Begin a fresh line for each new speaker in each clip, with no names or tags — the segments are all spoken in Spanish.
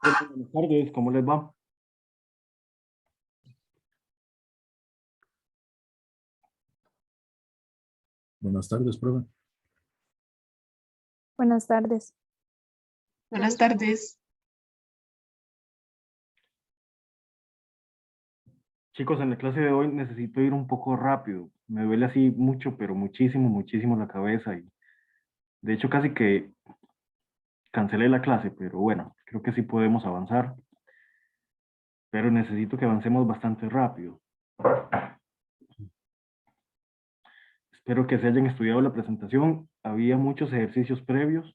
Buenas tardes, ¿cómo les va?
Buenas tardes, profe.
Buenas tardes.
Buenas tardes.
Chicos, en la clase de hoy necesito ir un poco rápido. Me duele así mucho, pero muchísimo, muchísimo la cabeza. Y de hecho casi que cancelé la clase, pero bueno, creo que sí podemos avanzar. Pero necesito que avancemos bastante rápido. Espero que se hayan estudiado la presentación. Había muchos ejercicios previos.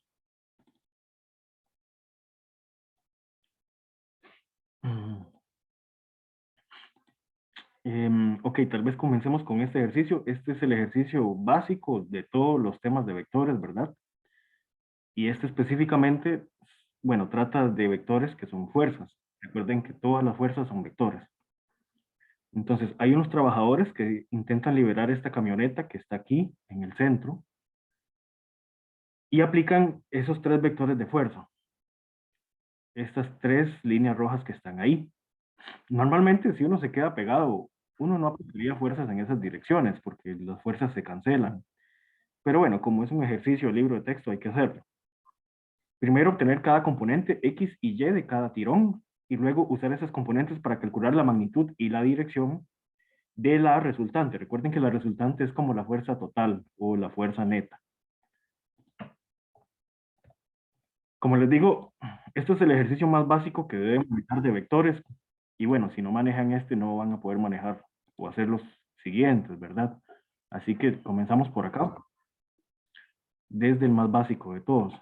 Mm. Ok, tal vez comencemos con este ejercicio. Este es el ejercicio básico de todos los temas de vectores, ¿verdad? Y este específicamente, bueno, trata de vectores que son fuerzas. Recuerden que todas las fuerzas son vectores. Entonces, hay unos trabajadores que intentan liberar esta camioneta que está aquí en el centro y aplican esos tres vectores de fuerza. Estas tres líneas rojas que están ahí. Normalmente, si uno se queda pegado, uno no aplicaría fuerzas en esas direcciones porque las fuerzas se cancelan. Pero bueno, como es un ejercicio de libro de texto, hay que hacerlo. Primero obtener cada componente X y Y de cada tirón y luego usar esas componentes para calcular la magnitud y la dirección de la resultante. Recuerden que la resultante es como la fuerza total o la fuerza neta. Como les digo, esto es el ejercicio más básico que deben manejar de vectores y bueno, si no manejan este no van a poder manejar o hacer los siguientes, ¿verdad? Así que comenzamos por acá, desde el más básico de todos.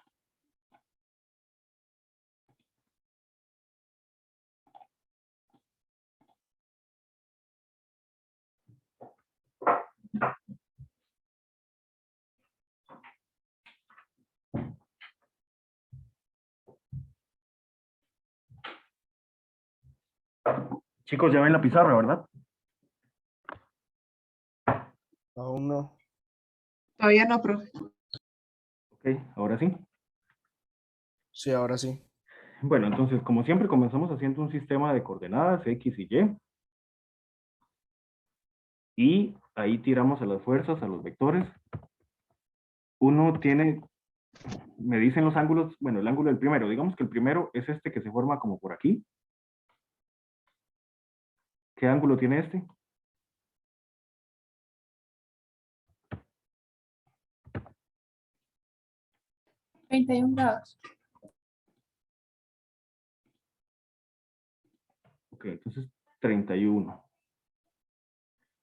Chicos, ya ven la pizarra, ¿verdad?
Aún no.
Todavía no, profe.
Ok, ahora sí.
Sí, ahora sí.
Bueno, entonces, como siempre, comenzamos haciendo un sistema de coordenadas X y Y. Y ahí tiramos a las fuerzas, a los vectores. Uno tiene, me dicen los ángulos, bueno, el ángulo del primero. Digamos que el primero es este que se forma como por aquí. ¿Qué ángulo tiene este?
$31.
Ok, entonces 31.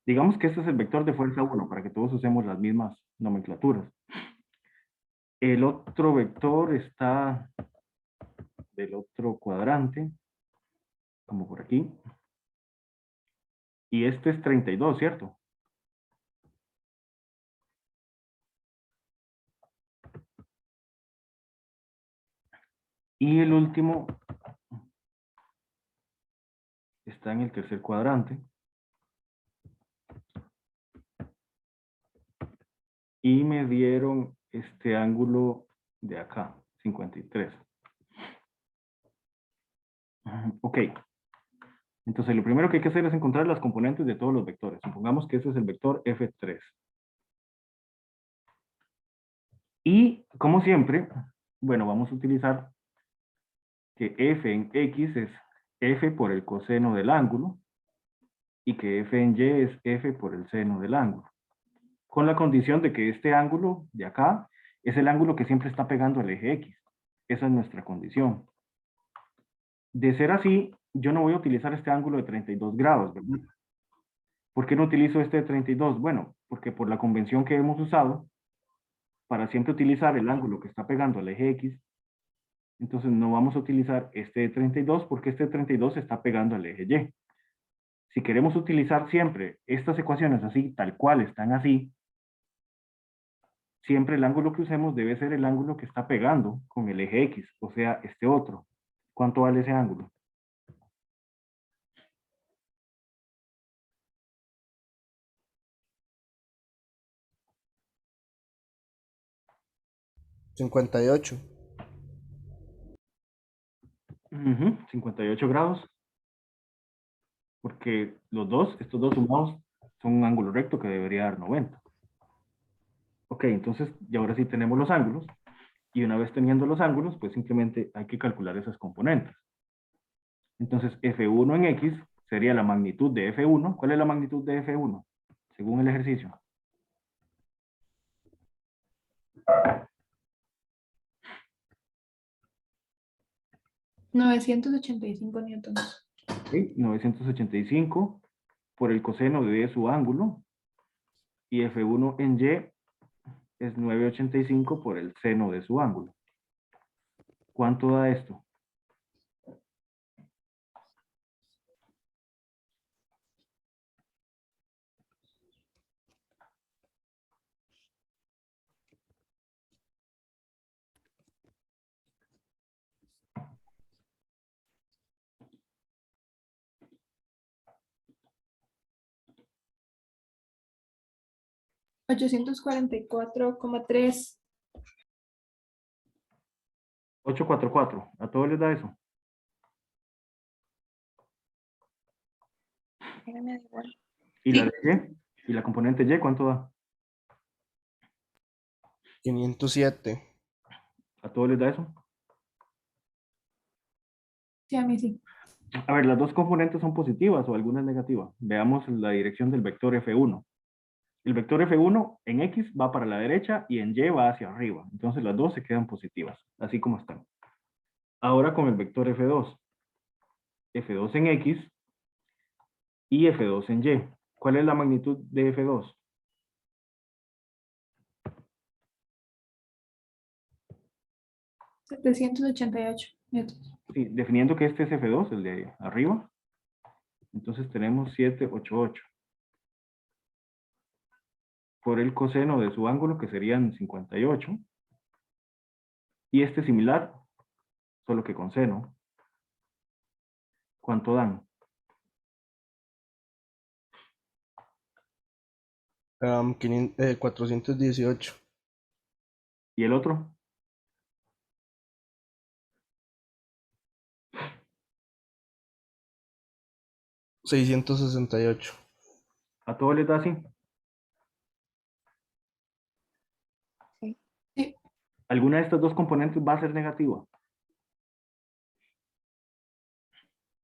Digamos que este es el vector de fuerza 1 para que todos usemos las mismas nomenclaturas. El otro vector está del otro cuadrante, como por aquí. Y este es 32, ¿cierto? Y el último está en el tercer cuadrante. Y me dieron este ángulo de acá, 53. Ok. Entonces, lo primero que hay que hacer es encontrar las componentes de todos los vectores. Supongamos que ese es el vector F3. Y, como siempre, bueno, vamos a utilizar que F en X es F por el coseno del ángulo y que F en Y es F por el seno del ángulo. Con la condición de que este ángulo de acá es el ángulo que siempre está pegando al eje X. Esa es nuestra condición. De ser así, yo no voy a utilizar este ángulo de 32 grados, ¿verdad? ¿Por qué no utilizo este de 32? Bueno, porque por la convención que hemos usado, para siempre utilizar el ángulo que está pegando al eje X, entonces no vamos a utilizar este de 32 porque este de 32 está pegando al eje Y. Si queremos utilizar siempre estas ecuaciones así, tal cual están así, siempre el ángulo que usemos debe ser el ángulo que está pegando con el eje X, o sea, este otro. ¿Cuánto vale ese ángulo?
58.
58 grados, porque estos dos sumados, son un ángulo recto que debería dar 90. Ok, entonces, y ahora sí tenemos los ángulos, y una vez teniendo los ángulos, pues simplemente hay que calcular esas componentes. Entonces, F1 en X sería la magnitud de F1. ¿Cuál es la magnitud de F1? Según el ejercicio.
$985 newtons.
¿Ok? 985 por el coseno de su ángulo. Y F1 en Y es 985 por el seno de su ángulo. ¿Cuánto da esto?
$844,3.
844. ¿A todos les da eso? ¿Y la
Sí.
de Y? ¿Y la componente Y cuánto da?
507.
¿A todos les da eso?
Sí, a mí sí.
A ver, las dos componentes son positivas o alguna es negativa. Veamos la dirección del vector F1. El vector F1 en X va para la derecha y en Y va hacia arriba. Entonces las dos se quedan positivas, así como están. Ahora con el vector F2. F2 en X y F2 en Y. ¿Cuál es la magnitud de F2?
$788 newtons.
Sí, definiendo que este es F2, el de arriba. Entonces tenemos 788. Por el coseno de su ángulo, que serían 58. Y este similar, solo que con seno. ¿Cuánto dan?
418.
¿Y el otro?
668.
¿A todos les da así?
Sí.
¿Alguna de estas dos componentes va a ser negativa?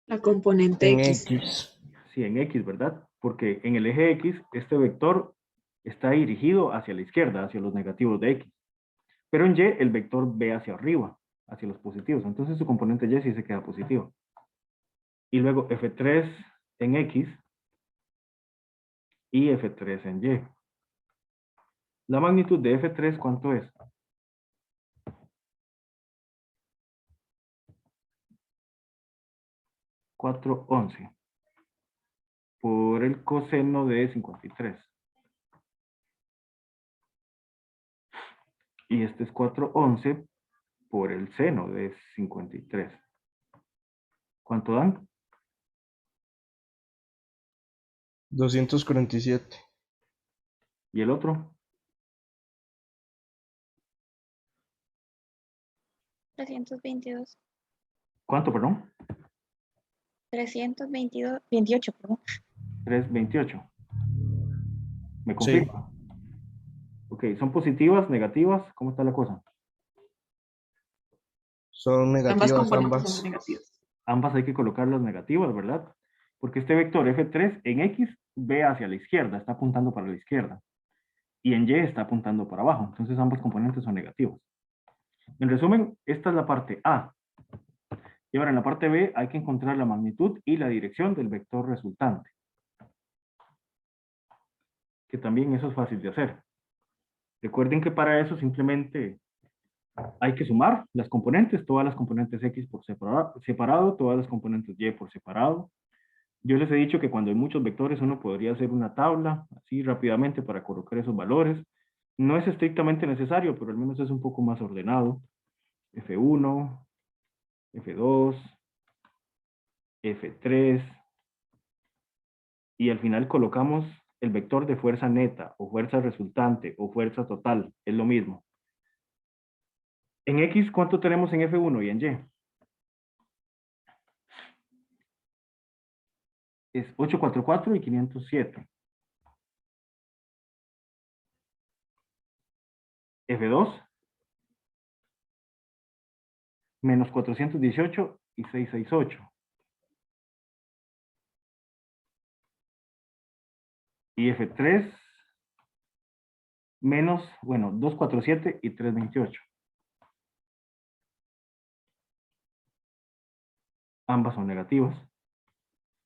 La componente
En
X.
X.
Sí, en X, ¿verdad? Porque en el eje X, este vector está dirigido hacia la izquierda, hacia los negativos de X. Pero en Y, el vector ve hacia arriba, hacia los positivos. Entonces su componente Y sí se queda positivo. Y luego F3 en X y F3 en Y. La magnitud de F3, ¿cuánto es? $411 por el coseno de 53. Y este es 411 por el seno de 53. ¿Cuánto dan?
247.
¿Y el otro?
322.
¿Cuánto, perdón?
28, perdón.
328. ¿Me
Sí.
confirma? Ok, ¿son positivas, negativas? ¿Cómo está la cosa?
Son
Ambas
negativas
componentes
ambas.
son negativas.
Ambas hay que colocarlas negativas, ¿verdad? Porque este vector F3 en X ve hacia la izquierda, está apuntando para la izquierda. Y en Y está apuntando para abajo. Entonces ambos componentes son negativos. En resumen, esta es la parte A. Y ahora en la parte B hay que encontrar la magnitud y la dirección del vector resultante. Que también eso es fácil de hacer. Recuerden que para eso simplemente hay que sumar las componentes, todas las componentes X por separado, todas las componentes Y por separado. Yo les he dicho que cuando hay muchos vectores uno podría hacer una tabla así rápidamente para colocar esos valores. No es estrictamente necesario, pero al menos es un poco más ordenado. F1, F2, F3, y al final colocamos el vector de fuerza neta, o fuerza resultante, o fuerza total, es lo mismo. En X, ¿cuánto tenemos en F1 y en Y? es 844 y 507. F2 menos 418 y 668. Y F3 menos, bueno, 247 y 328. Ambas son negativas.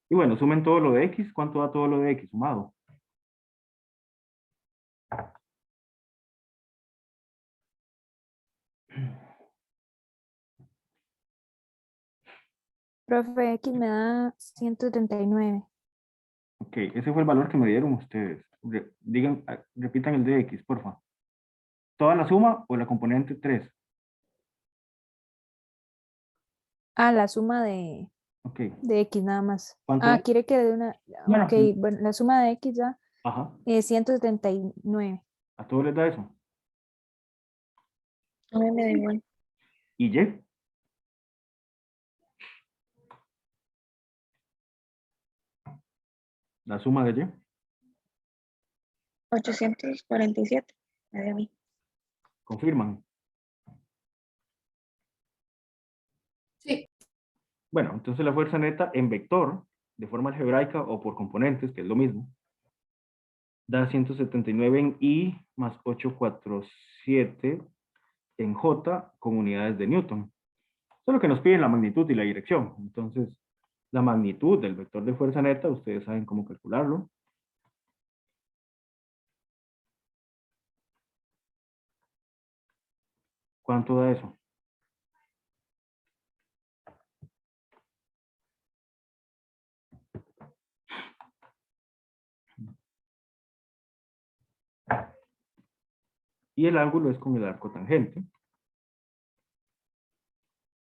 Y bueno, sumen todo lo de X. ¿Cuánto da todo lo de X sumado?
Profe, X me da 139.
Ok, ese fue el valor que me dieron ustedes. Repitan el de X, por favor. ¿Toda la suma o la componente 3?
Ah, la suma de
Ok.
X nada más.
¿Cuánto
Ah,
da?
quiere que de una.
Bueno,
Ok, bueno, la suma de X ya
ajá.
es 179.
¿A todos les da eso?
A mí me da igual.
¿Y Y? La suma de Y.
847. Me da a mí.
¿Confirman?
Sí.
Bueno, entonces la fuerza neta en vector, de forma algebraica o por componentes, que es lo mismo, da 179 en I más 847 en J con unidades de Newton. Solo que nos piden la magnitud y la dirección. Entonces, la magnitud del vector de fuerza neta, ustedes saben cómo calcularlo. ¿Cuánto da eso? Y el ángulo es con el arco tangente,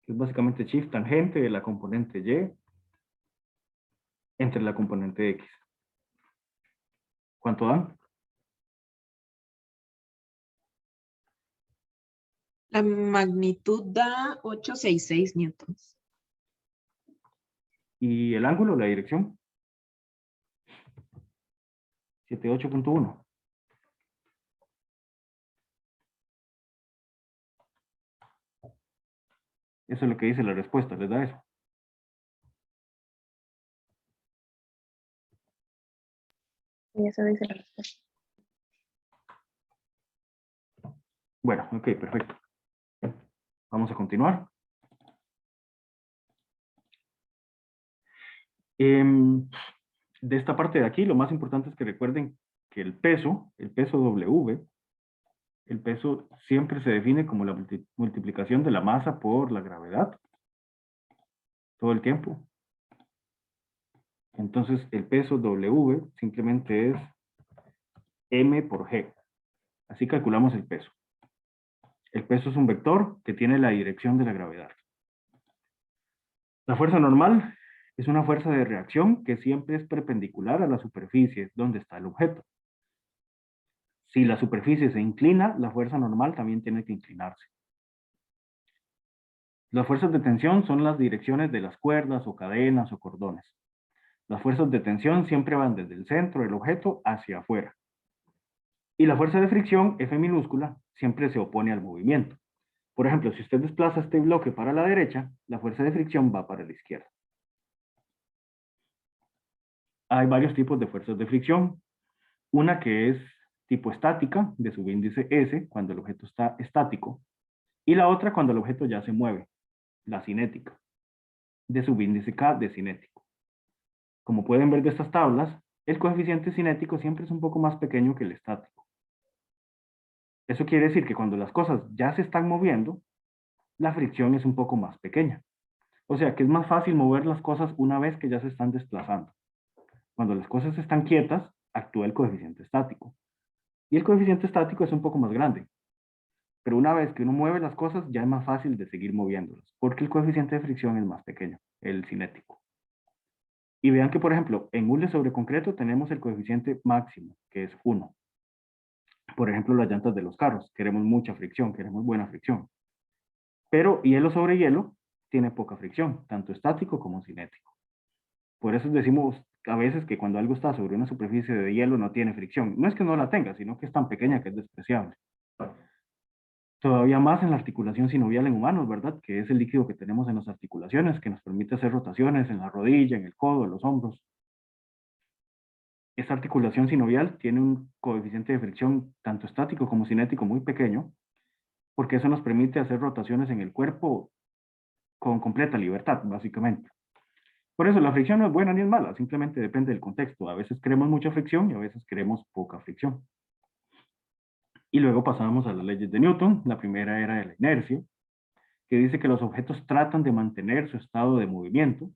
que es básicamente shift tangente de la componente Y entre la componente X. ¿Cuánto dan?
La magnitud da 866 newtons.
Y el ángulo, la dirección, 78.1. Eso es lo que dice la respuesta, ¿les da eso?
Y eso dice la respuesta.
Bueno, ok, perfecto. Vamos a continuar. De esta parte de aquí, lo más importante es que recuerden que el peso W, el peso siempre se define como la multiplicación de la masa por la gravedad, todo el tiempo. Entonces, el peso W simplemente es M por G. Así calculamos el peso. El peso es un vector que tiene la dirección de la gravedad. La fuerza normal es una fuerza de reacción que siempre es perpendicular a la superficie donde está el objeto. Si la superficie se inclina, la fuerza normal también tiene que inclinarse. Las fuerzas de tensión son las direcciones de las cuerdas o cadenas o cordones. Las fuerzas de tensión siempre van desde el centro del objeto hacia afuera. Y la fuerza de fricción, F minúscula, siempre se opone al movimiento. Por ejemplo, si usted desplaza este bloque para la derecha, la fuerza de fricción va para la izquierda. Hay varios tipos de fuerzas de fricción. Una que es tipo estática, de subíndice S, cuando el objeto está estático. Y la otra cuando el objeto ya se mueve, la cinética, de subíndice K, de cinético. Como pueden ver de estas tablas, el coeficiente cinético siempre es un poco más pequeño que el estático. Eso quiere decir que cuando las cosas ya se están moviendo, la fricción es un poco más pequeña. O sea que es más fácil mover las cosas una vez que ya se están desplazando. Cuando las cosas están quietas, actúa el coeficiente estático. Y el coeficiente estático es un poco más grande. Pero una vez que uno mueve las cosas, ya es más fácil de seguir moviéndolas, porque el coeficiente de fricción es más pequeño, el cinético. Y vean que, por ejemplo, en hule sobre concreto tenemos el coeficiente máximo, que es 1. Por ejemplo, las llantas de los carros. Queremos mucha fricción, queremos buena fricción. Pero hielo sobre hielo tiene poca fricción, tanto estático como cinético. Por eso decimos a veces que cuando algo está sobre una superficie de hielo no tiene fricción. No es que no la tenga, sino que es tan pequeña que es despreciable. Todavía más en la articulación sinovial en humanos, ¿verdad? Que es el líquido que tenemos en las articulaciones, que nos permite hacer rotaciones en la rodilla, en el codo, en los hombros. Esta articulación sinovial tiene un coeficiente de fricción tanto estático como cinético muy pequeño, porque eso nos permite hacer rotaciones en el cuerpo con completa libertad, básicamente. Por eso la fricción no es buena ni es mala, simplemente depende del contexto. A veces queremos mucha fricción y a veces queremos poca fricción. Y luego pasamos a las leyes de Newton. La primera era de la inercia, que dice que los objetos tratan de mantener su estado de movimiento.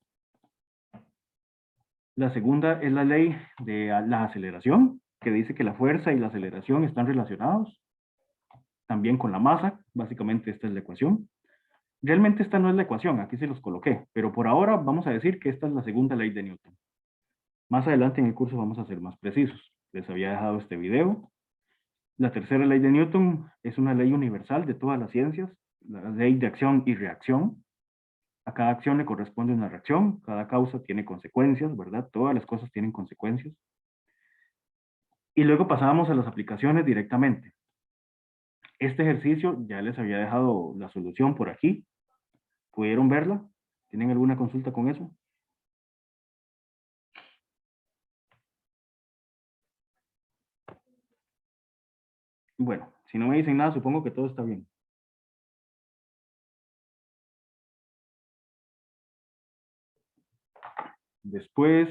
La segunda es la ley de la aceleración, que dice que la fuerza y la aceleración están relacionados. También con la masa, básicamente esta es la ecuación. Realmente esta no es la ecuación, aquí se los coloqué, pero por ahora vamos a decir que esta es la segunda ley de Newton. Más adelante en el curso vamos a ser más precisos. Les había dejado este video. La tercera ley de Newton es una ley universal de todas las ciencias, la ley de acción y reacción. A cada acción le corresponde una reacción, cada causa tiene consecuencias, ¿verdad? Todas las cosas tienen consecuencias. Y luego pasábamos a las aplicaciones directamente. Este ejercicio ya les había dejado la solución por aquí. ¿Pudieron verla? ¿Tienen alguna consulta con eso? Bueno, si no me dicen nada, supongo que todo está bien. Después,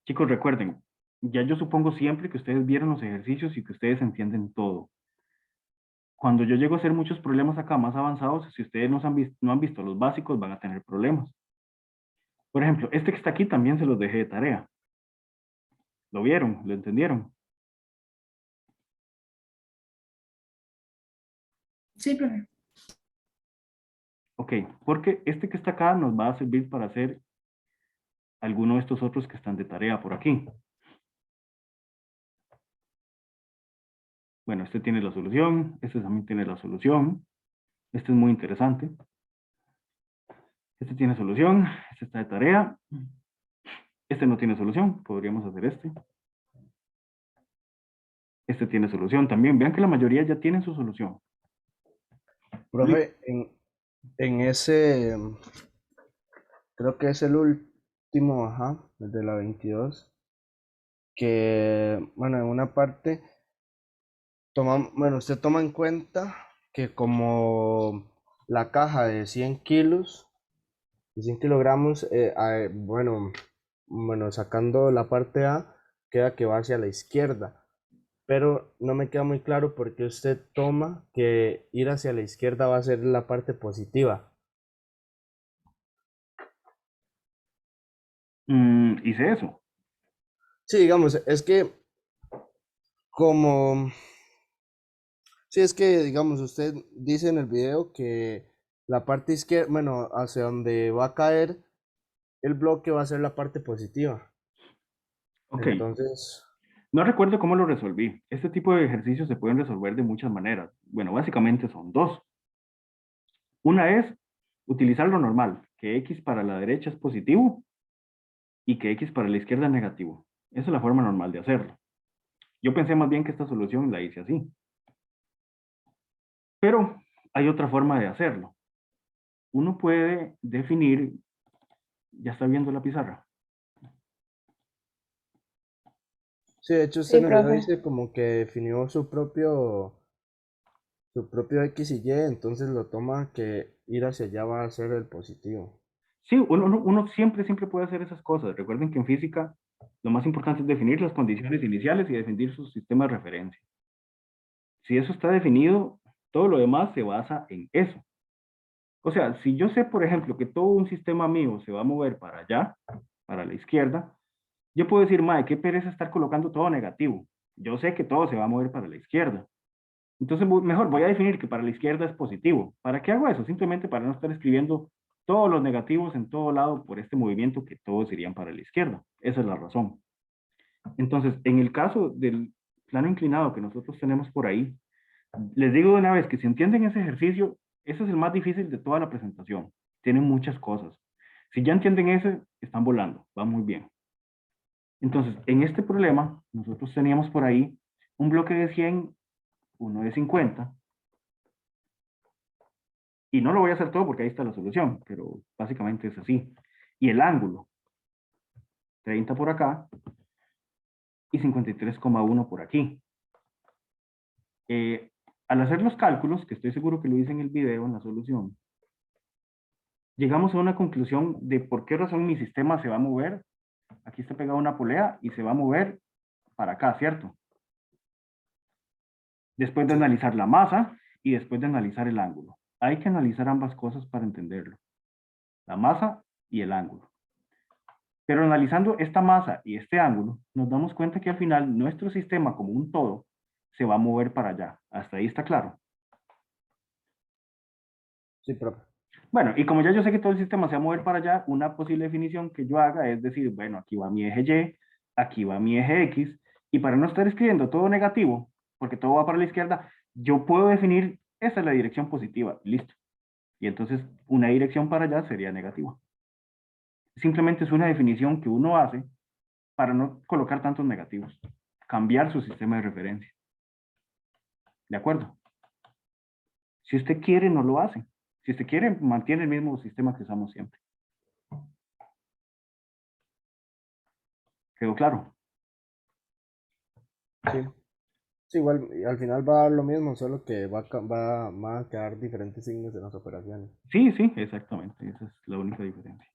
chicos, recuerden, ya yo supongo siempre que ustedes vieron los ejercicios y que ustedes entienden todo. Cuando yo llego a hacer muchos problemas acá más avanzados, si ustedes no han visto los básicos, van a tener problemas. Por ejemplo, este que está aquí también se los dejé de tarea. ¿Lo vieron? ¿Lo entendieron?
Sí, profe.
Ok, porque este que está acá nos va a servir para hacer alguno de estos otros que están de tarea por aquí. Bueno, este tiene la solución, este también tiene la solución. Este es muy interesante. Este tiene solución, este está de tarea. Este no tiene solución, podríamos hacer este. Este tiene solución también. Vean que la mayoría ya tienen su solución.
Profe, en ese, creo que es el último, ajá, el de la 22, que, bueno, en una parte, bueno, usted toma en cuenta que como la caja de 100 kilos, de 100 kilogramos, bueno, sacando la parte A, queda que va hacia la izquierda. Pero no me queda muy claro por qué usted toma que ir hacia la izquierda va a ser la parte positiva.
Hice eso.
Sí, digamos, es que como, sí, es que, digamos, usted dice en el video que la parte izquierda, bueno, hacia donde va a caer el bloque va a ser la parte positiva.
Ok,
Entonces,
no recuerdo cómo lo resolví. Este tipo de ejercicios se pueden resolver de muchas maneras. Bueno, básicamente son dos. Una es utilizar lo normal, que X para la derecha es positivo y que X para la izquierda es negativo. Esa es la forma normal de hacerlo. Yo pensé más bien que esta solución la hice así. Pero hay otra forma de hacerlo. Uno puede definir, ya está viendo la pizarra.
sí, de hecho usted
Sí,
en el video
profe.
dice como que definió su propio X y Y, entonces lo toma que ir hacia allá va a ser el positivo.
Sí, uno siempre puede hacer esas cosas. Recuerden que en física lo más importante es definir las condiciones iniciales y definir su sistema de referencia. Si eso está definido, todo lo demás se basa en eso. O sea, si yo sé, por ejemplo, que todo un sistema mío se va a mover para allá, para la izquierda, yo puedo decir, mae, qué pereza estar colocando todo negativo. Yo sé que todo se va a mover para la izquierda. Entonces, mejor voy a definir que para la izquierda es positivo. ¿Para qué hago eso? Simplemente para no estar escribiendo todos los negativos en todo lado por este movimiento que todos irían para la izquierda. Esa es la razón. Entonces, en el caso del plano inclinado que nosotros tenemos por ahí, les digo de una vez que si entienden ese ejercicio, ese es el más difícil de toda la presentación. Tienen muchas cosas. Si ya entienden ese, están volando, va muy bien. Entonces, en este problema, nosotros teníamos por ahí un bloque de 100, uno de 50, y no lo voy a hacer todo porque ahí está la solución, pero básicamente es así. Y el ángulo, 30 por acá y 53,1 por aquí. Al hacer los cálculos, que estoy seguro que lo hice en el video, en la solución, llegamos a una conclusión de por qué razón mi sistema se va a mover. Aquí está pegada una polea y se va a mover para acá, ¿cierto? Después de analizar la masa y después de analizar el ángulo. Hay que analizar ambas cosas para entenderlo. La masa y el ángulo. Pero analizando esta masa y este ángulo, nos damos cuenta que al final nuestro sistema como un todo se va a mover para allá. ¿Hasta ahí está claro?
Sí, profe.
Bueno, y como ya yo sé que todo el sistema se va a mover para allá, una posible definición que yo haga es decir, bueno, aquí va mi eje Y, aquí va mi eje X, y para no estar escribiendo todo negativo, porque todo va para la izquierda, yo puedo definir, esa es la dirección positiva, listo. Y entonces una dirección para allá sería negativa. Simplemente es una definición que uno hace para no colocar tantos negativos. Cambiar su sistema de referencia. ¿De acuerdo? Si usted quiere, no lo hace. Si usted quiere, mantiene el mismo sistema que usamos siempre. ¿Quedó claro?
Sí. Sí, igual, y al final va a dar lo mismo, solo que van a quedar diferentes signos en las operaciones.
Sí, sí, exactamente. Esa es la única diferencia.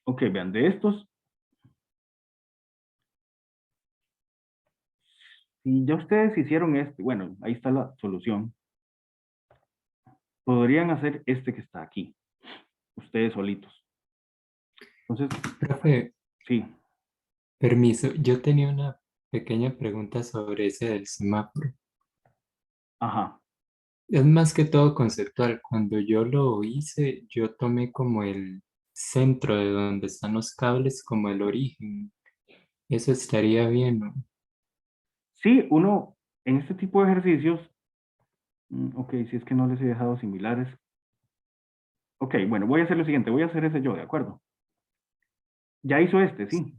Ok, vean, de estos, si ya ustedes hicieron este, bueno, ahí está la solución. Podrían hacer este que está aquí, ustedes solitos. Entonces,
Profe,
sí,
permiso, yo tenía una pequeña pregunta sobre ese del semáforo.
ajá.
Es más que todo conceptual. Cuando yo lo hice, yo tomé como el centro de donde están los cables como el origen. Eso estaría bien, ¿no?
Sí, uno, en este tipo de ejercicios, ok, si es que no les he dejado similares. Ok, bueno, voy a hacer lo siguiente, voy a hacer ese yo, ¿de acuerdo? Ya hizo este, sí.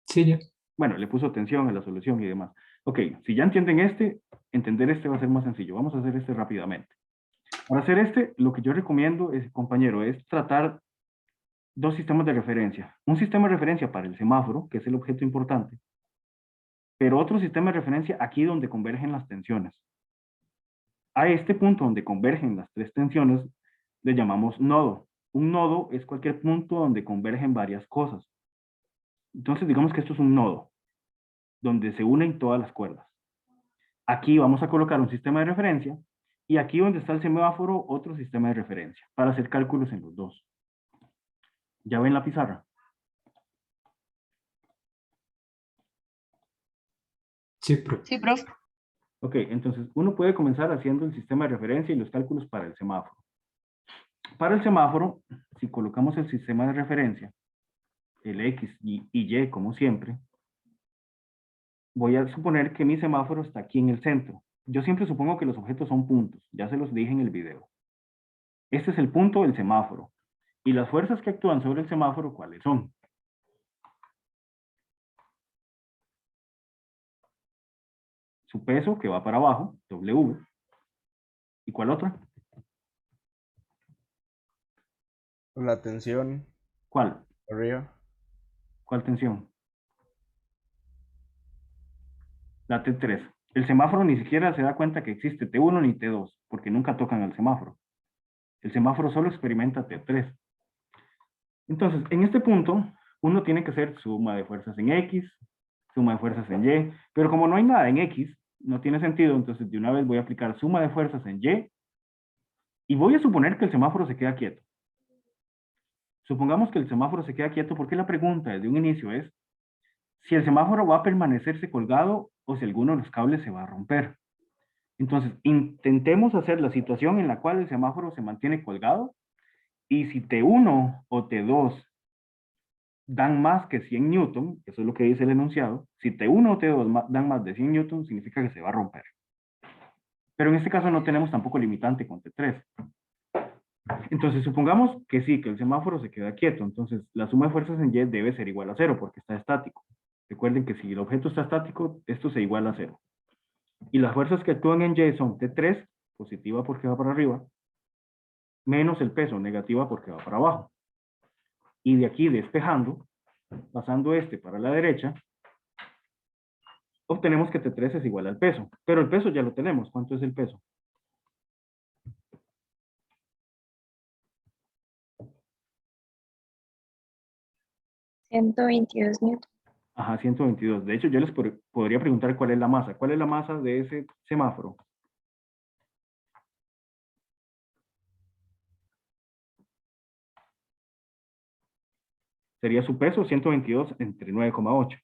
Sí, ya.
Bueno, le puso atención a la solución y demás. Ok, si ya entienden este, entender este va a ser más sencillo. Vamos a hacer este rápidamente. Para hacer este, lo que yo recomiendo, compañero, es tratar dos sistemas de referencia. Un sistema de referencia para el semáforo, que es el objeto importante, pero otro sistema de referencia aquí donde convergen las tensiones. A este punto donde convergen las tres tensiones, le llamamos nodo. Un nodo es cualquier punto donde convergen varias cosas. Entonces, digamos que esto es un nodo, donde se unen todas las cuerdas. Aquí vamos a colocar un sistema de referencia, y aquí donde está el semáforo, otro sistema de referencia, para hacer cálculos en los dos. ¿Ya ven la pizarra?
Sí, profe.
Sí, profe.
Ok, entonces uno puede comenzar haciendo el sistema de referencia y los cálculos para el semáforo. Para el semáforo, si colocamos el sistema de referencia, el X y Y como siempre, voy a suponer que mi semáforo está aquí en el centro. Yo siempre supongo que los objetos son puntos, ya se los dije en el video. Este es el punto del semáforo. Y las fuerzas que actúan sobre el semáforo, ¿cuáles son? Su peso, que va para abajo, W. ¿Y cuál otra?
La tensión
¿Cuál?
arriba.
¿Cuál tensión? La T3. El semáforo ni siquiera se da cuenta que existe T1 ni T2, porque nunca tocan al semáforo. El semáforo solo experimenta T3. Entonces, en este punto, uno tiene que hacer suma de fuerzas en X, suma de fuerzas en Y, pero como no hay nada en X, no tiene sentido, entonces de una vez voy a aplicar suma de fuerzas en y voy a suponer que el semáforo se queda quieto. Supongamos que el semáforo se queda quieto porque la pregunta desde un inicio es si el semáforo va a permanecerse colgado o si alguno de los cables se va a romper. Entonces, intentemos hacer la situación en la cual el semáforo se mantiene colgado y si T1 o T2 dan más que 100 newton, eso es lo que dice el enunciado, si T1 o T2 dan más de 100 newton, significa que se va a romper. Pero en este caso no tenemos tampoco limitante con T3. Entonces, supongamos que sí, que el semáforo se queda quieto. Entonces, la suma de fuerzas en Y debe ser igual a 0 porque está estático. Recuerden que si el objeto está estático, esto se iguala a 0. Y las fuerzas que actúan en Y son T3, positiva porque va para arriba, menos el peso, negativa porque va para abajo. Y de aquí despejando, pasando este para la derecha, obtenemos que T3 es igual al peso. Pero el peso ya lo tenemos. ¿Cuánto es el peso?
$122 N.
Ajá, 122. De hecho, yo les podría preguntar cuál es la masa. ¿Cuál es la masa de ese semáforo? Sería su peso, 122 entre 9,8.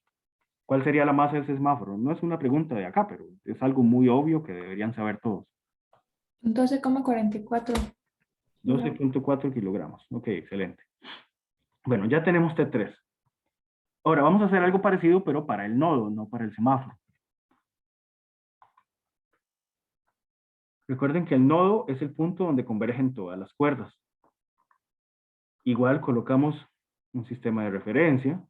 ¿Cuál sería la masa de ese semáforo? No es una pregunta de acá, pero es algo muy obvio que deberían saber todos.
12,44.
12.4 kilogramos. Ok, excelente. Bueno, ya tenemos T3. Ahora vamos a hacer algo parecido, pero para el nodo, no para el semáforo. Recuerden que el nodo es el punto donde convergen todas las cuerdas. Igual colocamos un sistema de referencia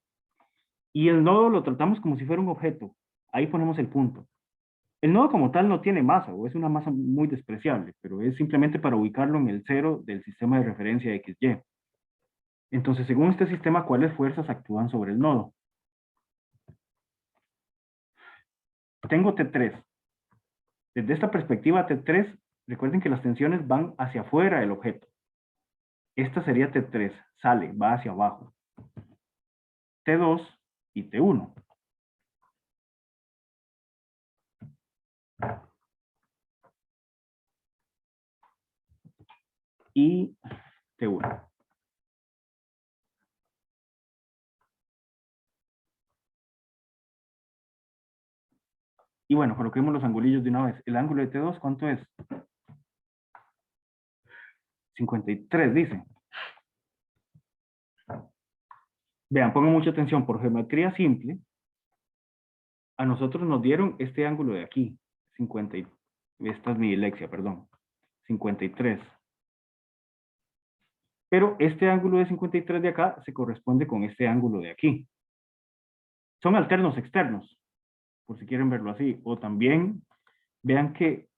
y el nodo lo tratamos como si fuera un objeto. Ahí ponemos el punto. El nodo como tal no tiene masa o es una masa muy despreciable, pero es simplemente para ubicarlo en el cero del sistema de referencia XY. Entonces, según este sistema, ¿cuáles fuerzas actúan sobre el nodo? Tengo T3. Desde esta perspectiva T3, recuerden que las tensiones van hacia afuera del objeto. Esta sería T3, sale, va hacia abajo. T2 y T1. Y T1. Y bueno, coloquemos los angulillos de una vez. El ángulo de T2, ¿cuánto es? 53, dice. Vean, pongan mucha atención. Por geometría simple, a nosotros nos dieron este ángulo de aquí. 50, esta es mi dilexia, perdón. 53. Pero este ángulo de 53 de acá se corresponde con este ángulo de aquí. Son alternos externos, por si quieren verlo así. O también, vean que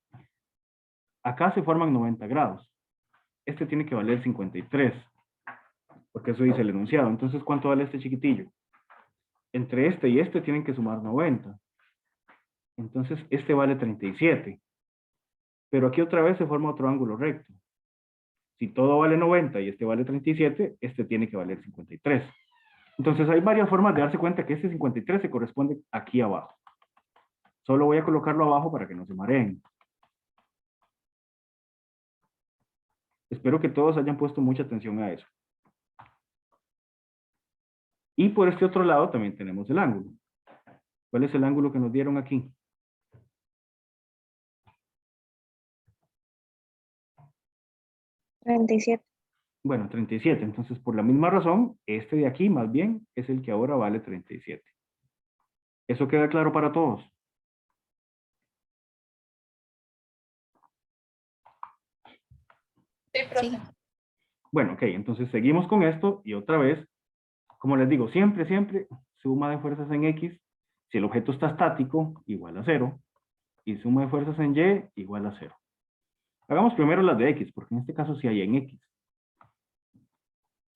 acá se forman 90 grados. Este tiene que valer 53, porque eso dice el enunciado. Entonces, ¿cuánto vale este chiquitillo? Entre este y este tienen que sumar 90. Entonces, este vale 37. Pero aquí otra vez se forma otro ángulo recto. Si todo vale 90 y este vale 37, este tiene que valer 53. Entonces, hay varias formas de darse cuenta que este 53 se corresponde aquí abajo. Solo voy a colocarlo abajo para que no se mareen. Espero que todos hayan puesto mucha atención a eso. Y por este otro lado también tenemos el ángulo. ¿Cuál es el ángulo que nos dieron aquí?
$37.
Bueno, 37. Entonces, por la misma razón, este de aquí más bien es el que ahora vale 37. ¿Eso queda claro para todos?
Sí, profe.
Sí.
Bueno, ok, entonces seguimos con esto y otra vez, como les digo, siempre, suma de fuerzas en X, si el objeto está estático, igual a 0, y suma de fuerzas en Y, igual a 0. Hagamos primero las de X, porque en este caso sí hay en X.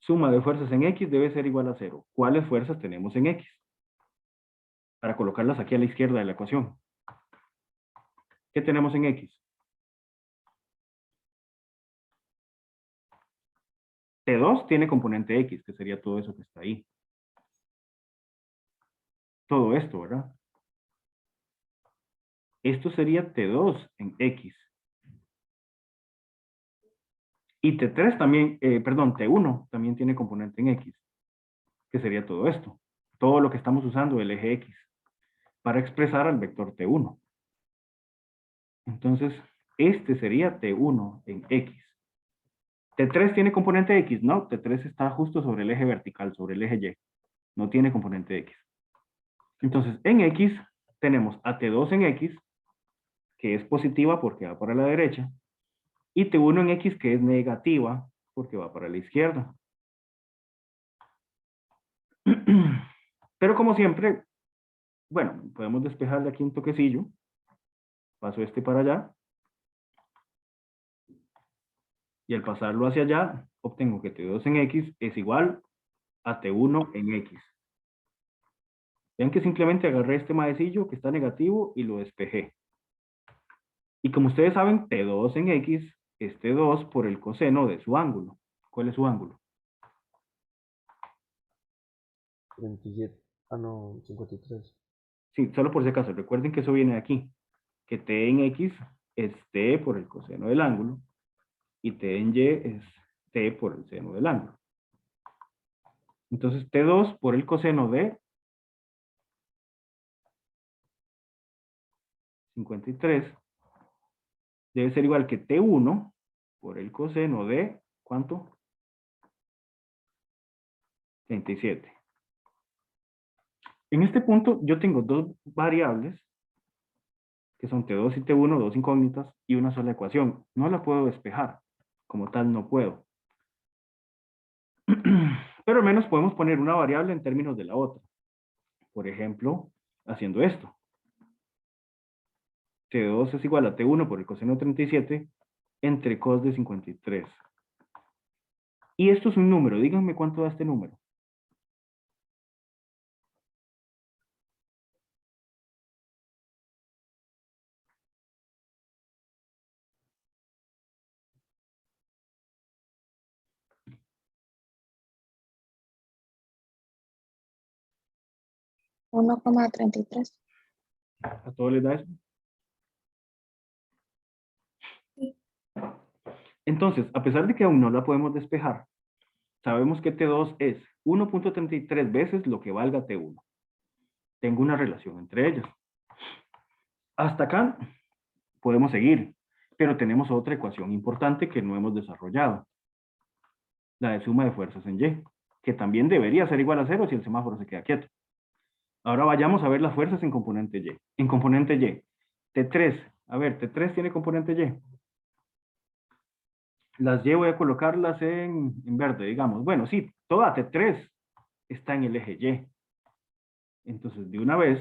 Suma de fuerzas en X debe ser igual a 0. ¿Cuáles fuerzas tenemos en X? Para colocarlas aquí a la izquierda de la ecuación. ¿Qué tenemos en X? T2 tiene componente X, que sería todo eso que está ahí. Todo esto, ¿verdad? Esto sería T2 en X. Y T3 también, T1 también tiene componente en X, que sería todo esto. Todo lo que estamos usando, el eje X, para expresar al vector T1. Entonces, este sería T1 en X. ¿T3 tiene componente X? No, T3 está justo sobre el eje vertical, sobre el eje Y. No tiene componente X. Entonces, en X tenemos a T2 en X, que es positiva porque va para la derecha, y T1 en X, que es negativa porque va para la izquierda. Pero como siempre, bueno, podemos despejarle aquí un toquecillo. Paso este para allá. Y al pasarlo hacia allá, obtengo que T2 en X es igual a T1 en X. Vean que simplemente agarré este maecillo que está negativo y lo despejé. Y como ustedes saben, T2 en X es T2 por el coseno de su ángulo. ¿Cuál es su ángulo?
27. Ah, no, 53.
Sí, solo por si acaso, recuerden que eso viene de aquí. Que T en X es T por el coseno del ángulo. Y T en Y es T por el seno del ángulo. Entonces, T2 por el coseno de 53 debe ser igual que T1 por el coseno de, ¿cuánto? 37. En este punto yo tengo dos variables, que son T2 y T1, dos incógnitas, y una sola ecuación. No la puedo despejar. Como tal, no puedo. Pero al menos podemos poner una variable en términos de la otra. Por ejemplo, haciendo esto. T2 es igual a T1 por el coseno de 37 entre cos de 53. Y esto es un número. Díganme cuánto da este número.
$1,33.
¿A todos les da eso? Entonces, a pesar de que aún no la podemos despejar, sabemos que T2 es 1.33 veces lo que valga T1. Tengo una relación entre ellas. Hasta acá podemos seguir, pero tenemos otra ecuación importante que no hemos desarrollado. La de suma de fuerzas en Y, que también debería ser igual a 0 si el semáforo se queda quieto. Ahora vayamos a ver las fuerzas en componente Y. En componente Y, T3, a ver, T3 tiene componente Y. Las Y voy a colocarlas en verde, digamos. Bueno, sí, toda T3 está en el eje Y. Entonces, de una vez,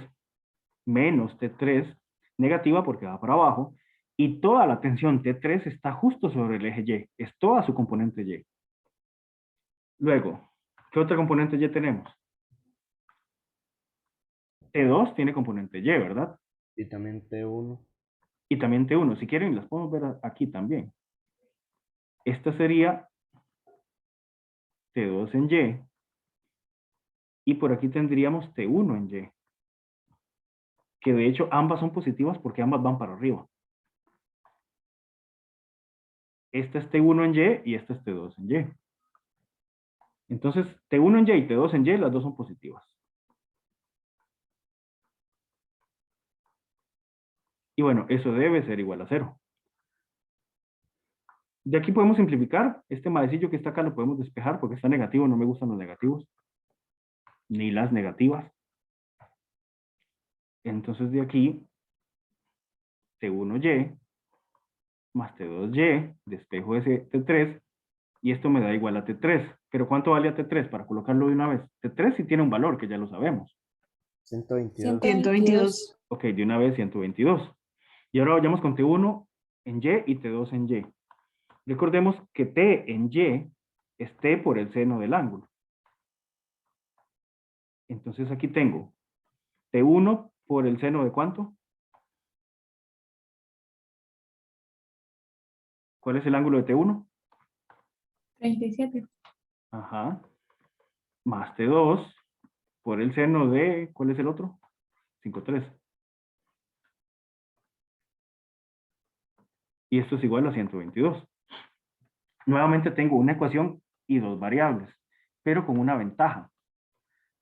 menos T3, negativa porque va para abajo, y toda la tensión T3 está justo sobre el eje Y. Es toda su componente Y. Luego, ¿qué otra componente Y tenemos? T2 tiene componente Y, ¿verdad?
Y también T1.
Y también T1. Si quieren, las podemos ver aquí también. Esta sería T2 en Y. Y por aquí tendríamos T1 en Y. Que de hecho ambas son positivas porque ambas van para arriba. Esta es T1 en Y y esta es T2 en Y. Entonces, T1 en Y y T2 en Y, las dos son positivas. Y bueno, eso debe ser igual a 0. De aquí podemos simplificar. Este maecillo que está acá lo podemos despejar porque está negativo. No me gustan los negativos. Ni las negativas. Entonces de aquí, T1Y más T2Y, despejo ese T3, y esto me da igual a T3. Pero ¿cuánto vale a T3? Para colocarlo de una vez. T3 sí tiene un valor, que ya lo sabemos.
122.
122.
Ok, de una vez 122. Y ahora vayamos con T1 en Y y T2 en Y. Recordemos que T en Y es T por el seno del ángulo. Entonces aquí tengo T1 por el seno de ¿cuánto? ¿Cuál es el ángulo de T1?
37.
Ajá. Más T2 por el seno de, ¿cuál es el otro? 5,3. Y esto es igual a 122. Nuevamente tengo una ecuación y dos variables, pero con una ventaja.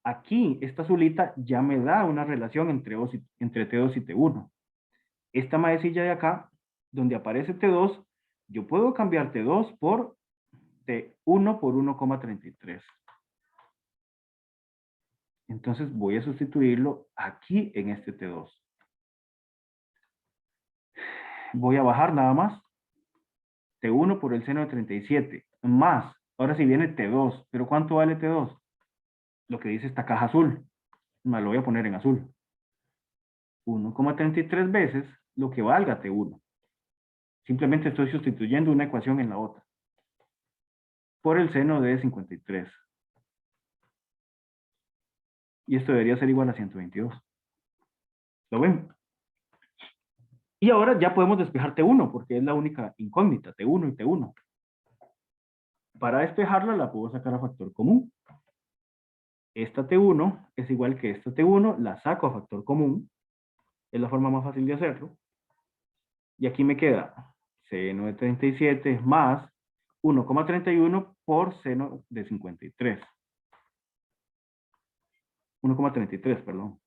Aquí, esta azulita ya me da una relación entre T2 y T1. Esta maecilla de acá, donde aparece T2, yo puedo cambiar T2 por T1 por 1,33. Entonces voy a sustituirlo aquí en este T2. Voy a bajar nada más. T1 por el seno de 37 más, ahora sí viene T2, pero ¿cuánto vale T2? Lo que dice esta caja azul, me lo voy a poner en azul. 1,33 veces lo que valga T1. Simplemente estoy sustituyendo una ecuación en la otra. Por el seno de 53. Y esto debería ser igual a 122. ¿Lo ven? Y ahora ya podemos despejar T1, porque es la única incógnita, T1 y T1. Para despejarla la puedo sacar a factor común. Esta T1 es igual que esta T1, la saco a factor común. Es la forma más fácil de hacerlo. Y aquí me queda seno de 37 más 1,31 por seno de 53. 1,33, perdón.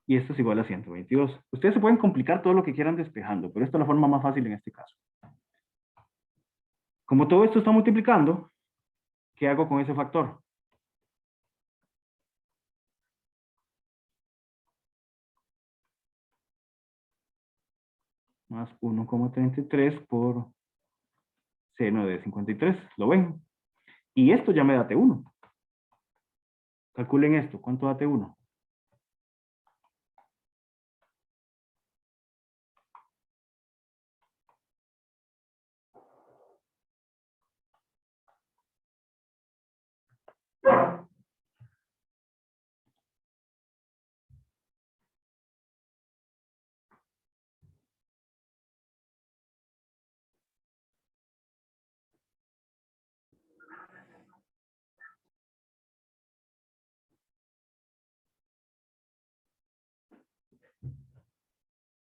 Y esto es igual a 122. Ustedes se pueden complicar todo lo que quieran despejando, pero esta es la forma más fácil en este caso. Como todo esto está multiplicando, ¿qué hago con ese factor? Más 1,33 por seno de 53. ¿Lo ven? Y esto ya me da T1. Calculen esto. ¿Cuánto da T1?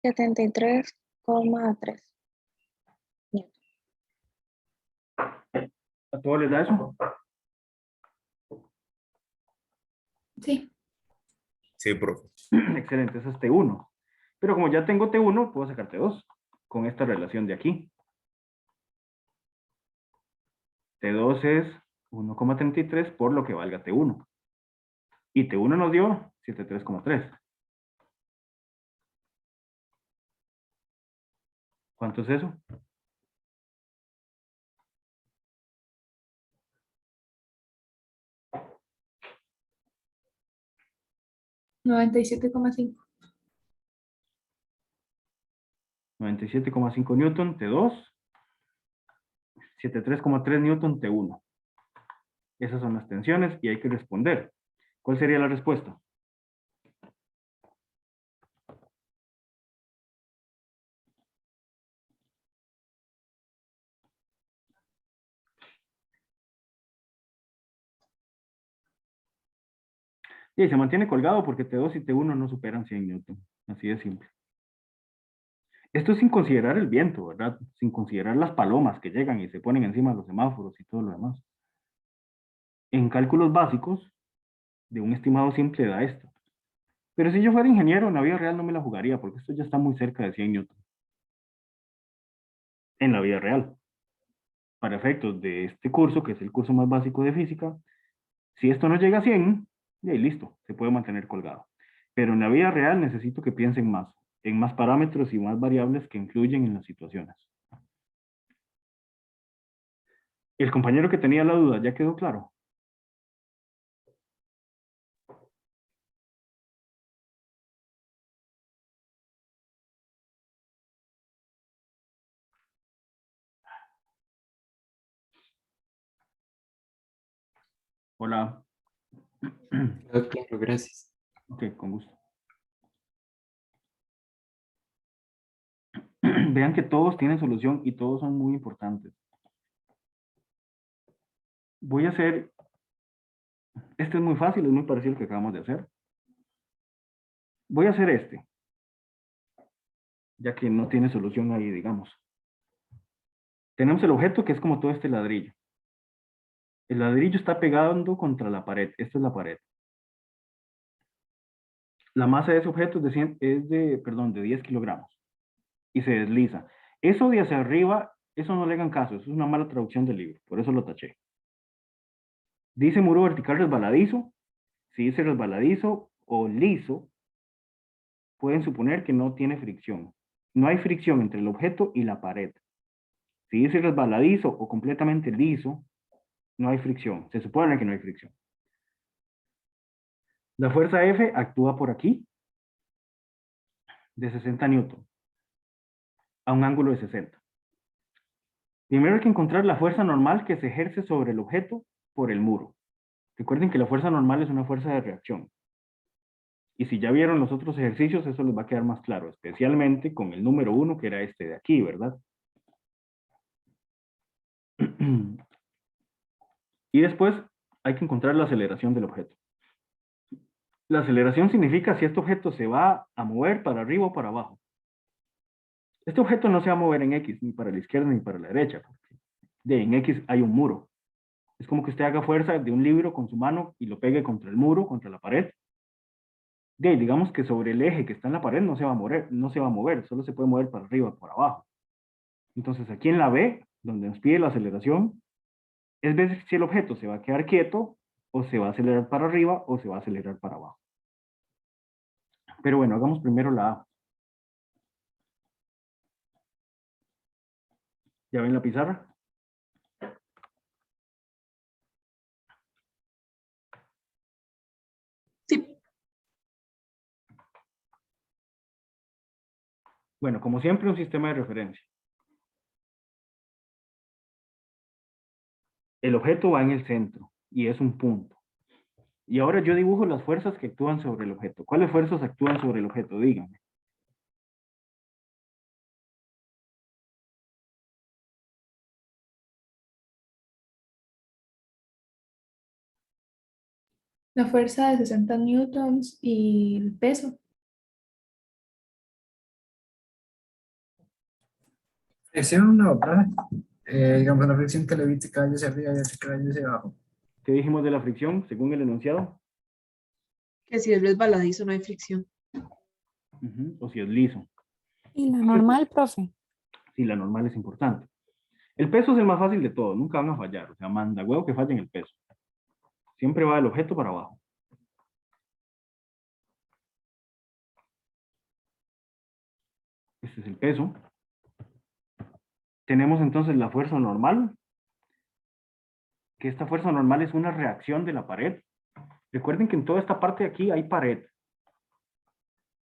Setenta y tres coma tres.
¿A todos les da eso?
Sí.
Sí, profe.
Excelente, eso es T1. Pero como ya tengo T1, puedo sacar T2 con esta relación de aquí. T2 es 1,33 por lo que valga T1. Y T1 nos dio 73,3. ¿Cuánto es eso?
97,5.
97,5 newton T2. 73,3 newton T1. Esas son las tensiones y hay que responder. ¿Cuál sería la respuesta? Y se mantiene colgado porque T2 y T1 no superan 100 newton. Así de simple. Esto es sin considerar el viento, ¿verdad? Sin considerar las palomas que llegan y se ponen encima de los semáforos y todo lo demás. En cálculos básicos, de un estimado simple da esto. Pero si yo fuera ingeniero, en la vida real no me la jugaría porque esto ya está muy cerca de 100 newton. En la vida real. Para efectos de este curso, que es el curso más básico de física, si esto no llega a 100, y ahí listo, se puede mantener colgado. Pero en la vida real necesito que piensen más, en más parámetros y más variables que influyen en las situaciones. El compañero que tenía la duda, ¿ya quedó claro? Hola.
Claro, gracias.
Ok, con gusto. Vean que todos tienen solución y todos son muy importantes. Voy a hacer, este es muy fácil, es muy parecido al que acabamos de hacer. Voy a hacer este, ya que no tiene solución ahí, digamos. Tenemos el objeto que es como todo este ladrillo. El ladrillo está pegando contra la pared, esta es la pared. La masa de ese objeto es de 10 kilogramos y se desliza. Eso de hacia arriba, eso no le hagan caso, eso es una mala traducción del libro, por eso lo taché. Dice muro vertical resbaladizo. Si dice resbaladizo o liso, pueden suponer que no tiene fricción. no hay fricción entre el objeto y la pared. Si dice resbaladizo o completamente liso, no hay fricción. Se supone que no hay fricción. La fuerza F actúa por aquí, de 60 newton, a un ángulo de 60. Primero hay que encontrar la fuerza normal que se ejerce sobre el objeto por el muro. Recuerden que la fuerza normal es una fuerza de reacción. Y si ya vieron los otros ejercicios, eso les va a quedar más claro, especialmente con el número 1, que era este de aquí, ¿verdad? Y después hay que encontrar la aceleración del objeto. La aceleración significa si este objeto se va a mover para arriba o para abajo. Este objeto no se va a mover en X, ni para la izquierda ni para la derecha, porque en X hay un muro. Es como que usted haga fuerza de un libro con su mano y lo pegue contra el muro, contra la pared. Digamos que sobre el eje que está en la pared no se va a mover, solo se puede mover para arriba o para abajo. Entonces aquí en la B, donde nos pide la aceleración, es ver si el objeto se va a quedar quieto, o se va a acelerar para arriba, o se va a acelerar para abajo. Pero bueno, hagamos primero la A. ¿Ya ven la pizarra?
Sí.
Bueno, como siempre, un sistema de referencia. El objeto va en el centro, y es un punto. Y ahora yo dibujo las fuerzas que actúan sobre el objeto. ¿Cuáles fuerzas actúan sobre el objeto? Díganme.
La fuerza de 60 newtons y el peso.
Fricción no, profe. Digamos, la fricción que levite caballos hacia arriba y hace caballos hacia abajo.
¿Qué dijimos de la fricción según el enunciado?
Que si es resbaladizo no hay fricción.
O si es liso.
¿Y la normal, profe?
Sí, la normal es importante. El peso es el más fácil de todo, nunca van a fallar. O sea, manda huevo que fallen el peso. Siempre va el objeto para abajo. Este es el peso. Tenemos entonces la fuerza normal, que esta fuerza normal es una reacción de la pared. Recuerden que en toda esta parte de aquí hay pared.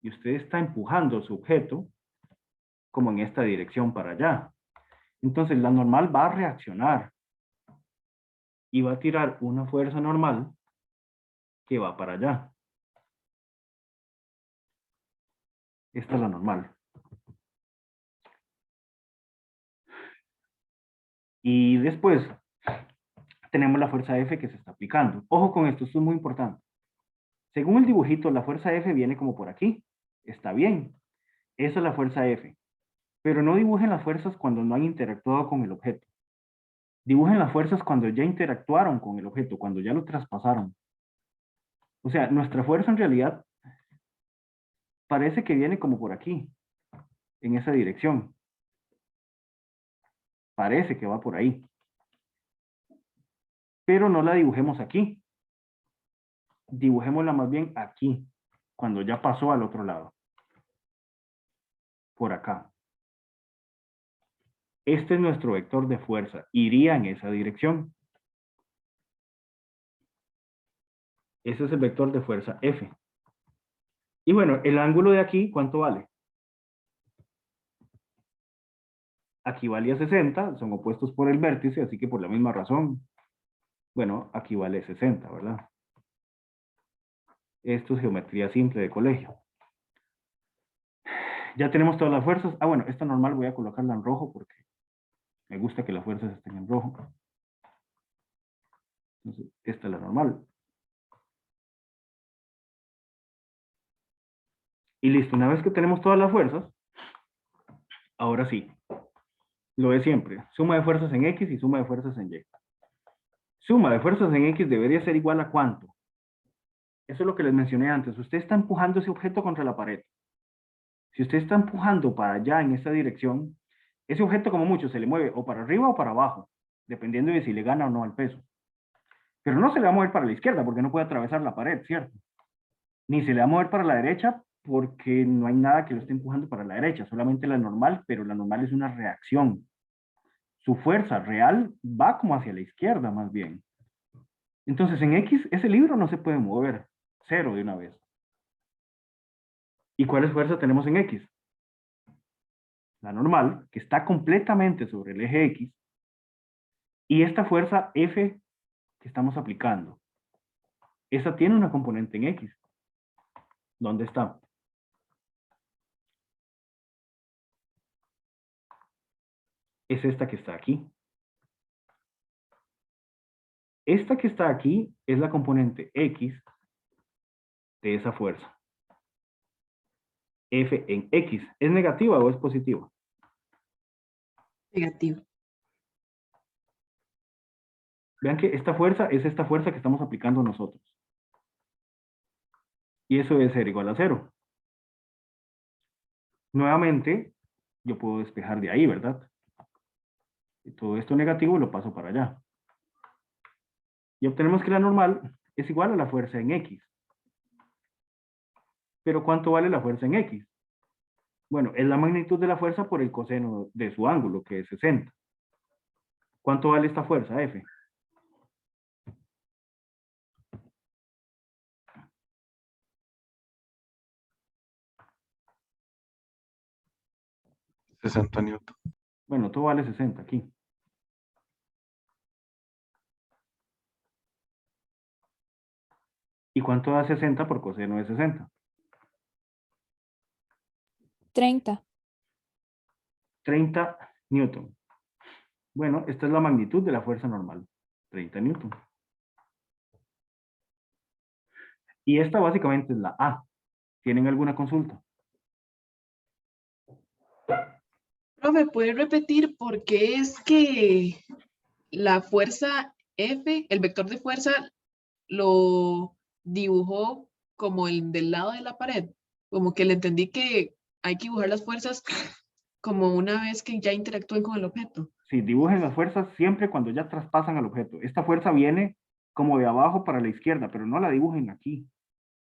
Y usted está empujando su objeto como en esta dirección para allá. Entonces la normal va a reaccionar y va a tirar una fuerza normal que va para allá. Esta es la normal. Y después tenemos la fuerza F que se está aplicando. Ojo con esto es muy importante. Según el dibujito, la fuerza F viene como por aquí. Está bien. Esa es la fuerza F. Pero no dibujen las fuerzas cuando no han interactuado con el objeto. Dibujen las fuerzas cuando ya interactuaron con el objeto, cuando ya lo traspasaron. O sea, nuestra fuerza en realidad parece que viene como por aquí, en esa dirección. Parece que va por ahí. Pero no la dibujemos aquí. Dibujémosla más bien aquí, cuando ya pasó al otro lado. Por acá. Este es nuestro vector de fuerza. Iría en esa dirección. Ese es el vector de fuerza F. Y bueno, el ángulo de aquí, ¿cuánto vale? Aquí valía 60, son opuestos por el vértice, así que por la misma razón, bueno, aquí vale 60, ¿verdad? Esto es geometría simple de colegio. Ya tenemos todas las fuerzas. Ah, bueno, esta normal voy a colocarla en rojo porque me gusta que las fuerzas estén en rojo. Entonces, esta es la normal. Y listo, una vez que tenemos todas las fuerzas, ahora sí, lo de siempre, suma de fuerzas en X y suma de fuerzas en Y. Suma de fuerzas en X debería ser igual a ¿cuánto? Eso es lo que les mencioné antes. Usted está empujando ese objeto contra la pared. Si usted está empujando para allá en esta dirección, ese objeto como mucho se le mueve o para arriba o para abajo, dependiendo de si le gana o no al peso. Pero no se le va a mover para la izquierda porque no puede atravesar la pared, ¿cierto? Ni se le va a mover para la derecha porque no hay nada que lo esté empujando para la derecha, solamente la normal, pero la normal es una reacción. Su fuerza real va como hacia la izquierda más bien. Entonces en X ese libro no se puede mover, cero de una vez. ¿Y cuáles fuerzas tenemos en X? La normal, que está completamente sobre el eje X, y esta fuerza F que estamos aplicando. Esa tiene una componente en X. ¿Dónde está? Es esta que está aquí. Esta que está aquí es la componente X de esa fuerza. F en X, ¿es negativa o es positiva?
Negativo.
Vean que esta fuerza es esta fuerza que estamos aplicando nosotros. Y eso debe ser igual a 0. Nuevamente, yo puedo despejar de ahí, ¿verdad? Y todo esto negativo lo paso para allá. Y obtenemos que la normal es igual a la fuerza en X. Pero ¿cuánto vale la fuerza en X? Bueno, es la magnitud de la fuerza por el coseno de su ángulo, que es 60. ¿Cuánto vale esta fuerza, F?
$60 N.
Bueno, todo vale 60 aquí. ¿Y cuánto da 60 por coseno de 60?
30.
30 newton. Bueno, esta es la magnitud de la fuerza normal. 30 newton. Y esta básicamente es la A. ¿Tienen alguna consulta?
Profe, ¿puede repetir por qué es que la fuerza F, el vector de fuerza, lo dibujó como el del lado de la pared? Como que le entendí que hay que dibujar las fuerzas como una vez que ya interactúen con el objeto.
Sí, dibujen las fuerzas siempre cuando ya traspasan al objeto. Esta fuerza viene como de abajo para la izquierda, pero no la dibujen aquí.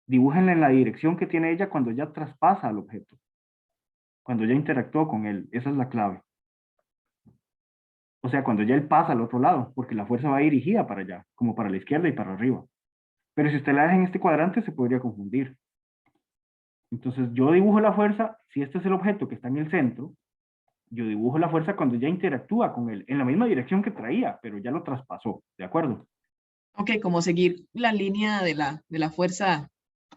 Dibújenla en la dirección que tiene ella cuando ya traspasa al objeto. Cuando ya interactuó con él. Esa es la clave. O sea, cuando ya él pasa al otro lado, porque la fuerza va dirigida para allá, como para la izquierda y para arriba. Pero si usted la deja en este cuadrante, se podría confundir. Entonces, yo dibujo la fuerza, si este es el objeto que está en el centro, yo dibujo la fuerza cuando ya interactúa con él, en la misma dirección que traía, pero ya lo traspasó, ¿de acuerdo?
Ok, como seguir la línea de la fuerza,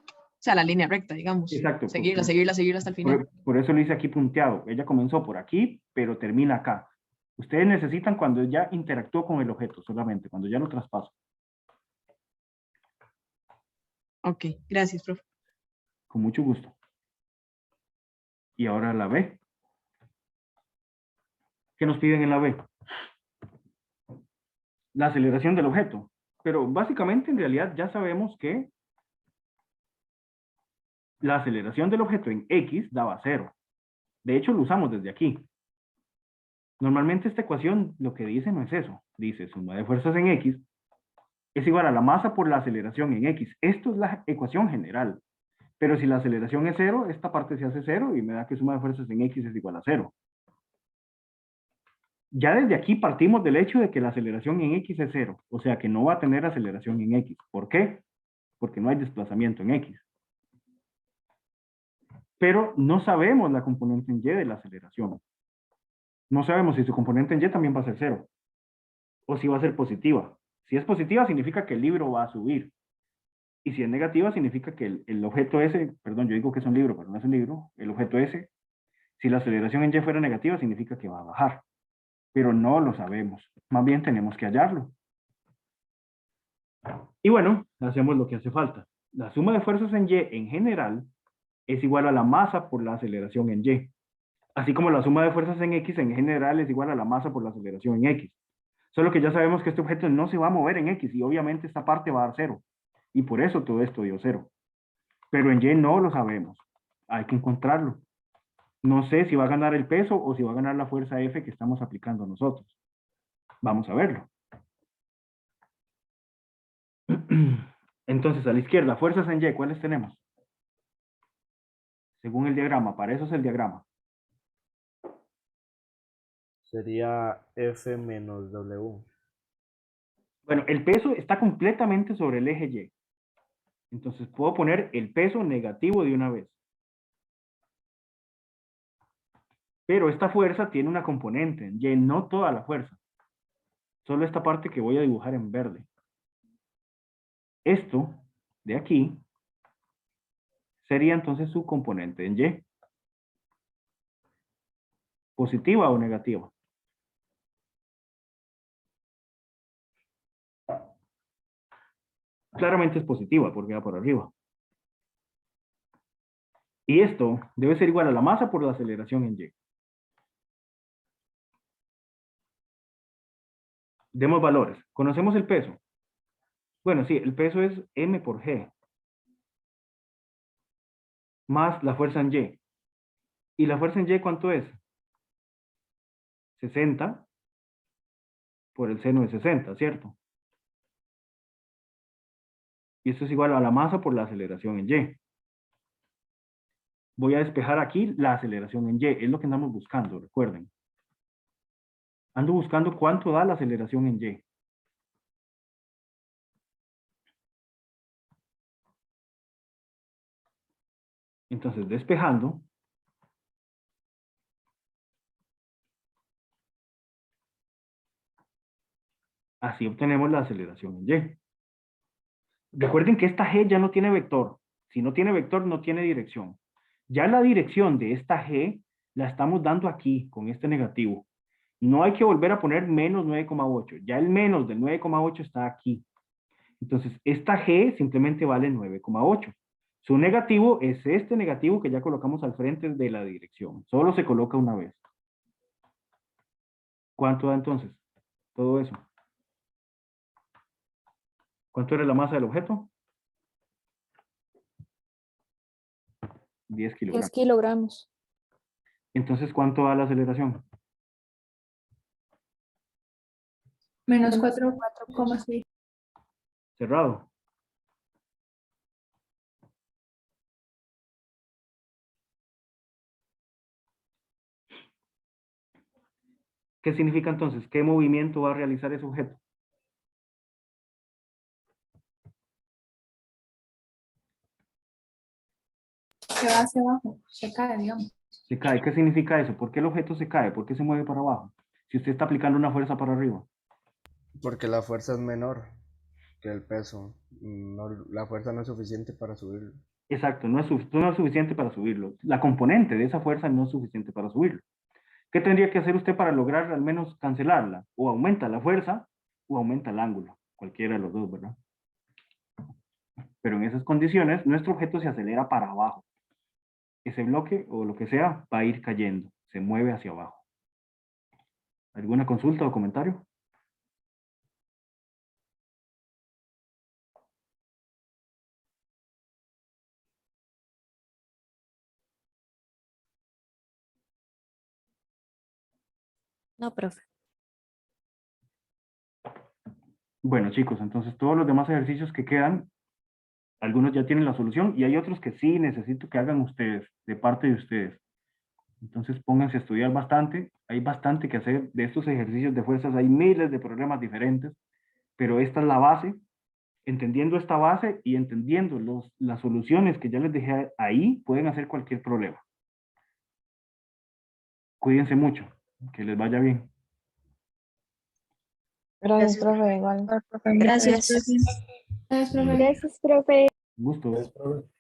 o sea, la línea recta, digamos.
Exacto.
Seguirla, seguirla, seguirla hasta el final.
Por eso lo hice aquí punteado. Ella comenzó por aquí, pero termina acá. Ustedes necesitan cuando ya interactuó con el objeto solamente, cuando ya lo traspaso.
Ok, gracias, profe.
Con mucho gusto. Y ahora la B. ¿Qué nos piden en la B? La aceleración del objeto. Pero básicamente en realidad ya sabemos que la aceleración del objeto en X daba 0. De hecho, lo usamos desde aquí. Normalmente esta ecuación lo que dice no es eso. Dice suma de fuerzas en X es igual a la masa por la aceleración en X. Esto es la ecuación general. Pero si la aceleración es 0, esta parte se hace 0 y me da que suma de fuerzas en X es igual a 0. Ya desde aquí partimos del hecho de que la aceleración en X es 0. O sea que no va a tener aceleración en X. ¿Por qué? Porque no hay desplazamiento en X. Pero no sabemos la componente en Y de la aceleración. No sabemos si su componente en Y también va a ser 0. O si va a ser positiva. Si es positiva significa que el libro va a subir. Y si es negativa significa que el objeto S, perdón, yo digo que es un libro, pero no es un libro, el objeto S, si la aceleración en Y fuera negativa significa que va a bajar. Pero no lo sabemos. Más bien tenemos que hallarlo. Y bueno, hacemos lo que hace falta. La suma de fuerzas en Y en general es igual a la masa por la aceleración en Y. Así como la suma de fuerzas en X en general es igual a la masa por la aceleración en X. Solo que ya sabemos que este objeto no se va a mover en X y obviamente esta parte va a dar 0. Y por eso todo esto dio 0. Pero en Y no lo sabemos. Hay que encontrarlo. No sé si va a ganar el peso o si va a ganar la fuerza F que estamos aplicando nosotros. Vamos a verlo. Entonces, a la izquierda, fuerzas en Y, ¿cuáles tenemos? Según el diagrama, para eso es el diagrama.
Sería F menos W.
Bueno, el peso está completamente sobre el eje Y. Entonces puedo poner el peso negativo de una vez. Pero esta fuerza tiene una componente en Y, no toda la fuerza. Solo esta parte que voy a dibujar en verde. Esto de aquí sería entonces su componente en Y. ¿Positiva o negativa? Claramente es positiva porque va por arriba. Y esto debe ser igual a la masa por la aceleración en Y. Demos valores. ¿Conocemos el peso? Bueno, sí, el peso es M por G. Más la fuerza en Y. ¿Y la fuerza en Y cuánto es? 60 por el seno de 60, ¿cierto? Y esto es igual a la masa por la aceleración en Y. Voy a despejar aquí la aceleración en Y. Es lo que andamos buscando, recuerden. Ando buscando cuánto da la aceleración en Y. Entonces, despejando, así obtenemos la aceleración en Y. Recuerden que esta G ya no tiene vector. Si no tiene vector, no tiene dirección. Ya la dirección de esta G la estamos dando aquí, con este negativo. No hay que volver a poner menos 9,8. Ya el menos del 9,8 está aquí. Entonces, esta G simplemente vale 9,8. Su negativo es este negativo que ya colocamos al frente de la dirección. Solo se coloca una vez. ¿Cuánto da entonces todo eso? ¿Cuánto era la masa del objeto? 10
10
kilogramos.
kilogramos.
Entonces, ¿cuánto da la aceleración?
Menos 4,6.
Cerrado. ¿Qué significa entonces? ¿Qué movimiento va a realizar ese objeto?
Se va hacia abajo, se cae, digamos.
Se cae. ¿Qué significa eso? ¿Por qué el objeto se cae? ¿Por qué se mueve para abajo? Si usted está aplicando una fuerza para arriba.
Porque la fuerza es menor que el peso. La fuerza no es suficiente para subirlo.
Exacto, no es suficiente para subirlo. La componente de esa fuerza no es suficiente para subirlo. ¿Qué tendría que hacer usted para lograr al menos cancelarla? O aumenta la fuerza o aumenta el ángulo. Cualquiera de los dos, ¿verdad? Pero en esas condiciones, nuestro objeto se acelera para abajo. Ese bloque o lo que sea va a ir cayendo. Se mueve hacia abajo. ¿Alguna consulta o comentario?
No, profe.
Bueno, chicos, entonces todos los demás ejercicios que quedan, algunos ya tienen la solución y hay otros que sí necesito que hagan ustedes, de parte de ustedes. Entonces pónganse a estudiar bastante. Hay bastante que hacer de estos ejercicios de fuerzas. Hay miles de problemas diferentes, pero esta es la base. Entendiendo esta base y entendiendo las soluciones que ya les dejé ahí, pueden hacer cualquier problema. Cuídense mucho. Que les vaya bien.
Gracias, profe. Igual.
Gracias, profe.
Gracias.
Gracias, profe.
Gracias, profe.
Gusto.
Gracias, profe.